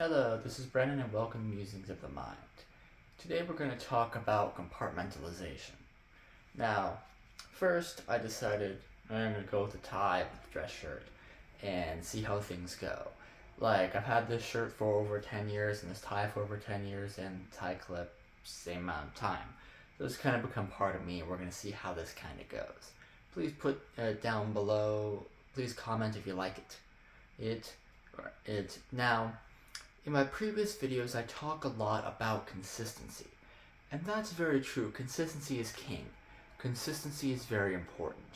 Hello, this is Brennan and welcome to Musings of the Mind. Today we're going to talk about compartmentalization. Now, first I decided I'm going to go with a tie with a dress shirt and see how things go. Like, I've had this shirt for over 10 years and this tie for over 10 years and tie clip same amount of time. So it's kind of become part of me and we're going to see how this kind of goes. Please put down below, please comment if you like it. Now, in my previous videos, I talk a lot about consistency. And that's very true. Consistency is king. Consistency is very important.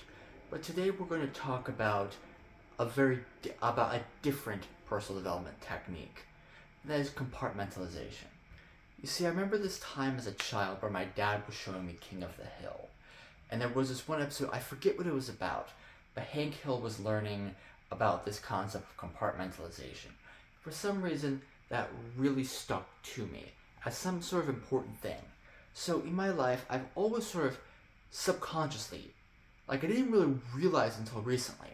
But today we're going to talk about a different personal development technique. And that is compartmentalization. You see, I remember this time as a child where my dad was showing me King of the Hill. And there was this one episode, I forget what it was about, but Hank Hill was learning about this concept of compartmentalization. For some reason, that really stuck to me as some sort of important thing. So in my life, I've always sort of subconsciously, like I didn't really realize until recently,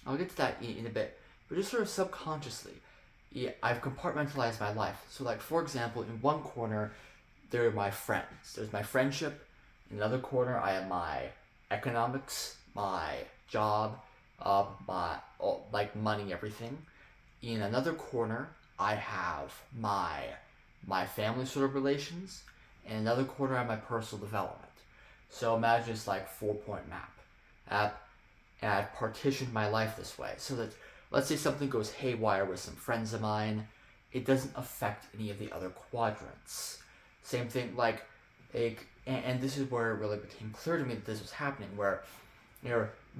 I'll get to that in a bit, but just sort of subconsciously, I've compartmentalized my life. So like, for example, in one corner, there are my friends. There's my friendship. In another corner, I have my economics, my job, like money, everything. In another corner, I have my family sort of relations, and another corner I have my personal development. So imagine it's like 4-point map. And I've partitioned my life this way so that, let's say something goes haywire with some friends of mine, it doesn't affect any of the other quadrants. Same thing, and this is where it really became clear to me that this was happening, where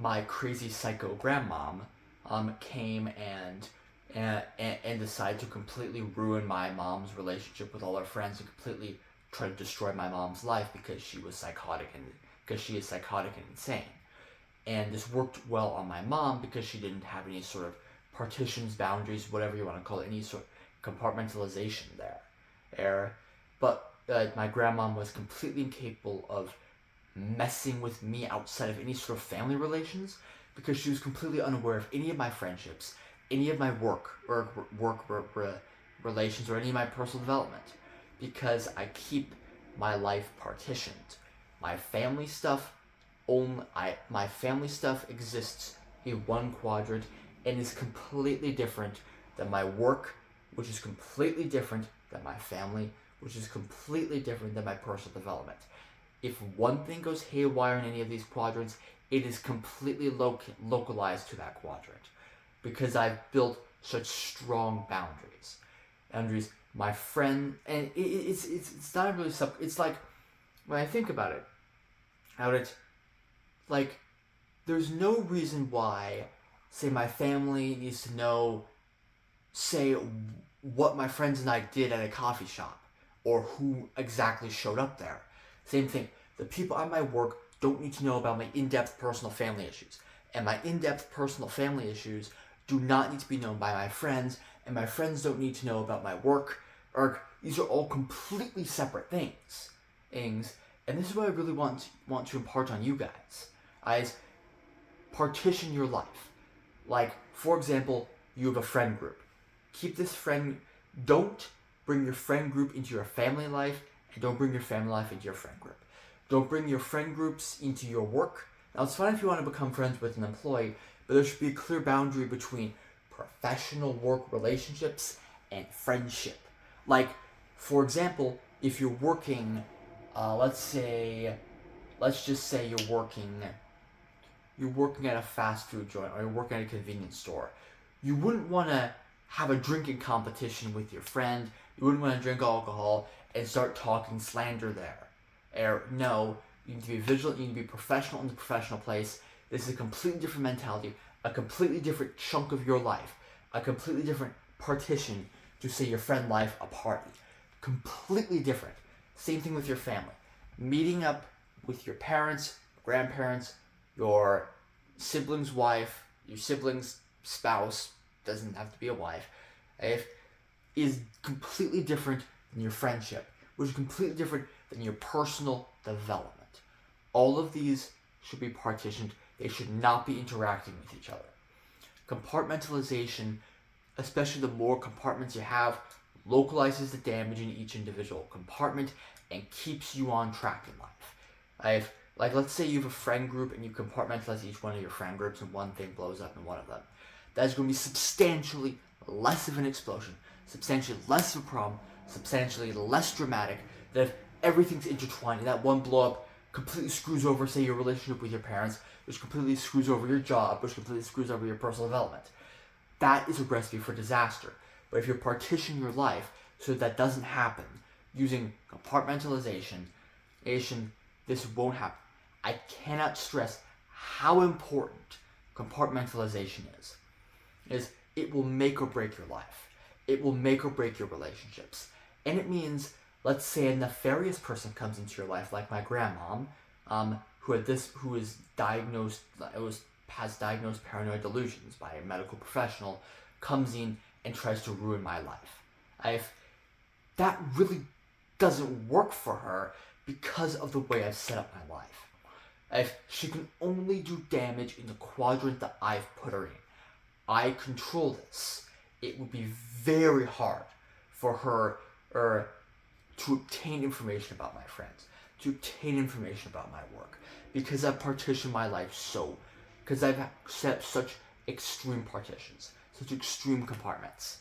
my crazy psycho grandmom came and decide to completely ruin my mom's relationship with all her friends and completely try to destroy my mom's life because she is psychotic and insane. And this worked well on my mom because she didn't have any sort of partitions, boundaries, whatever you want to call it, any sort of compartmentalization there. But my grandmom was completely incapable of messing with me outside of any sort of family relations because she was completely unaware of any of my friendships, any of my work relations, or any of my personal development, because I keep my life partitioned. My family stuff exists in one quadrant and is completely different than my work, which is completely different than my family, which is completely different than my personal development. If one thing goes haywire in any of these quadrants, it is completely localized to that quadrant, because I've built such strong boundaries. My friend, and it's not really it's like, when I think about it, like, there's no reason why, say, my family needs to know, say, what my friends and I did at a coffee shop, or who exactly showed up there. Same thing, the people at my work don't need to know about my in-depth personal family issues, and my in-depth personal family issues do not need to be known by my friends, and my friends don't need to know about my work. Or these are all completely separate things. And this is what I really want to impart on you guys. Partition your life. Like, for example, you have a friend group. Don't bring your friend group into your family life, and don't bring your family life into your friend group. Don't bring your friend groups into your work. Now, it's fine if you want to become friends with an employee, but there should be a clear boundary between professional work relationships and friendship. Like, for example, if you're working, let's just say you're working at a fast food joint, or you're working at a convenience store. You wouldn't want to have a drinking competition with your friend. You wouldn't want to drink alcohol and start talking slander there. No, you need to be vigilant, you need to be professional in the professional place. This is a completely different mentality, a completely different chunk of your life, a completely different partition to, say, your friend life, a party. Completely different. Same thing with your family. Meeting up with your parents, grandparents, your sibling's wife, your sibling's spouse, doesn't have to be a wife, is completely different than your friendship, which is completely different than your personal development. All of these should be partitioned. They should not be interacting with each other. Compartmentalization, especially the more compartments you have, localizes the damage in each individual compartment, and keeps you on track in life. Like, let's say you have a friend group and you compartmentalize each one of your friend groups and one thing blows up in one of them. That is going to be substantially less of an explosion, substantially less of a problem, substantially less dramatic than if everything's intertwined and that one blow up completely screws over, say, your relationship with your parents, which completely screws over your job, which completely screws over your personal development. That is a recipe for disaster. But if you partition your life so that doesn't happen, using compartmentalization, this won't happen. I cannot stress how important compartmentalization is it will make or break your life. It will make or break your relationships. And it means, let's say a nefarious person comes into your life, like my grandmom, who is diagnosed, has diagnosed paranoid delusions by a medical professional, comes in and tries to ruin my life. That really doesn't work for her because of the way I've set up my life. She can only do damage in the quadrant that I've put her in. I control this. It would be very hard for her to obtain information about my friends, to obtain information about my work, because I've partitioned my life because I've set up such extreme partitions, such extreme compartments.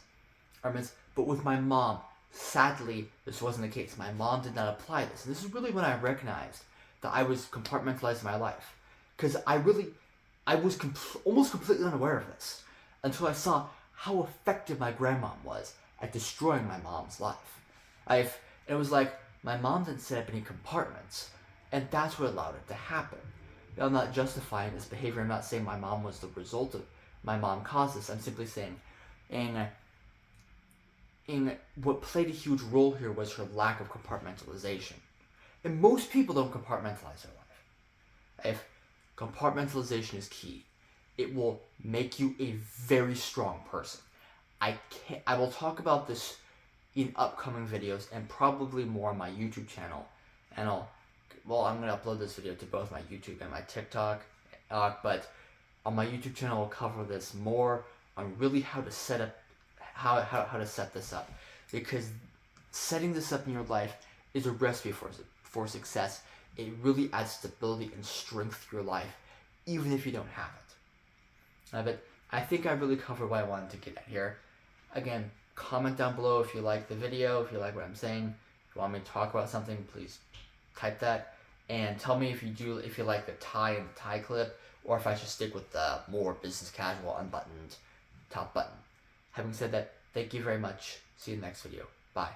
But with my mom, sadly, this wasn't the case. My mom did not apply this. And this is really when I recognized that I was compartmentalizing my life. Because I was almost completely unaware of this until I saw how effective my grandmom was at destroying my mom's life. It was like my mom didn't set up any compartments, and that's what allowed it to happen. I'm not justifying this behavior. I'm not saying my mom was the result of my mom caused this. I'm simply saying, in what played a huge role here was her lack of compartmentalization. And most people don't compartmentalize their life. Compartmentalization is key. It will make you a very strong person. I will talk about this in upcoming videos and probably more on my YouTube channel. And I'm going to upload this video to both my YouTube and my TikTok. But on my YouTube channel, I'll cover this more on really how to set up, how to set this up. Because setting this up in your life is a recipe for success. It really adds stability and strength to your life, even if you don't have it. But I think I really covered what I wanted to get at here. Again, comment down below if you like the video, if you like what I'm saying. If you want me to talk about something, please type that. And tell me if you like the tie and the tie clip, or if I should stick with the more business casual unbuttoned top button. Having said that, thank you very much. See you in the next video. Bye.